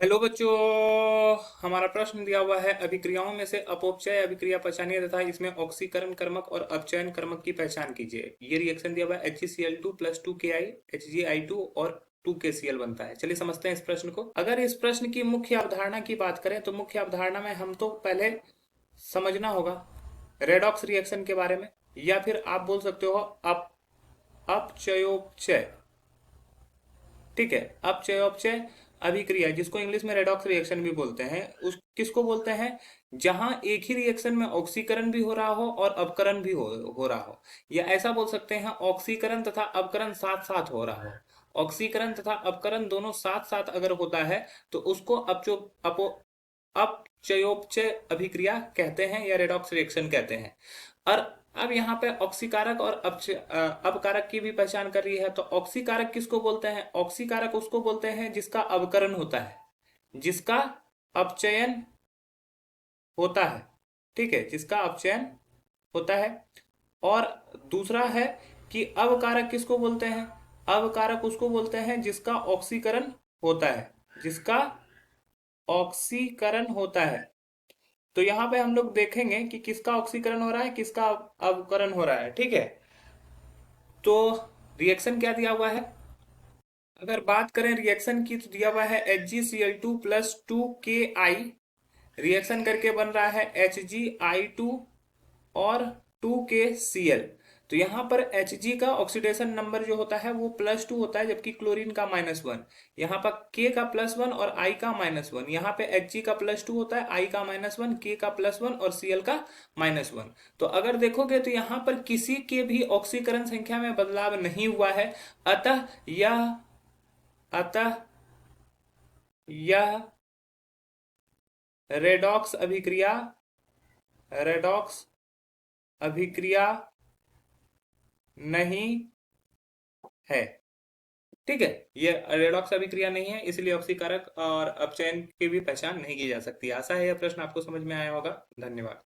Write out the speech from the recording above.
Hello बच्चों। हमारा प्रश्न दिया हुआ है अभिक्रियाओं में से अपौपचय अभिक्रिया पहचानिए तथा इसमें ऑक्सीकरण कर्मक और अपचयन कर्मक की पहचान कीजिए। ये रिएक्शन दिया हुआ है HgCl2 प्लस 2Ki HgI2 और 2KCl बनता है। चलिए समझते हैं इस प्रश्न को। अगर इस प्रश्न की मुख्य अवधारणा की बात करें तो मुख्य अवधारणा में हम तो पहले समझना होगा रेडॉक्स रिएक्शन के बारे में, या फिर आप बोल सकते हो अपचयोपचय। ठीक है, अपचयोपचय अभिक्रिया जिसको इंग्लिश में रेडॉक्स रिएक्शन भी बोलते हैं, उस किसको बोलते हैं? जहां एक ही रिएक्शन में ऑक्सीकरण भी हो रहा हो और अपकरण भी हो रहा हो, या ऐसा बोल सकते हैं ऑक्सीकरण तथा अपकरण साथ साथ हो रहा हो। ऑक्सीकरण तथा अपकरण दोनों साथ साथ अगर होता है तो उसको अपचयोपचय अभिक्रिया कहते हैं या रेडॉक्स रिएक्शन कहते हैं। और अब यहाँ पे ऑक्सीकारक और अपकारक की भी पहचान कर रही है। तो ऑक्सीकारक किसको बोलते हैं? ऑक्सीकारक उसको बोलते हैं जिसका अवकरण होता है, जिसका अपचयन होता है। ठीक है, जिसका अपचयन होता है। और दूसरा है कि अवकारक किसको बोलते हैं? अवकारक उसको बोलते हैं जिसका ऑक्सीकरण होता है, जिसका ऑक्सीकरण होता है। तो यहाँ पे हम लोग देखेंगे कि किसका ऑक्सीकरण हो रहा है, किसका अवकरण हो रहा है। ठीक है, तो रिएक्शन क्या दिया हुआ है? अगर बात करें रिएक्शन की तो दिया हुआ है HgCl2 प्लस 2Ki। रिएक्शन करके बन रहा है HgI2 और 2KCl। तो यहाँ पर Hg का ऑक्सीडेशन नंबर जो होता है वो +2 होता है, जबकि क्लोरीन का -1। यहाँ पर K का +1 और I का -1। यहाँ पे Hg का +2 होता है, I का -1, K का +1 और Cl का -1। तो अगर देखोगे तो यहाँ पर किसी के भी ऑक्सीकरण संख्या में बदलाव नहीं हुआ है। अतः यह अतः यह रेडॉक्स अभिक्रिया रेडॉक्स अभिक्रिया नहीं है। ठीक है, ये रेडॉक्स अभिक्रिया नहीं है, इसलिए ऑक्सीकारक और अपचयन की भी पहचान नहीं की जा सकती। आशा है यह प्रश्न आपको समझ में आया होगा। धन्यवाद।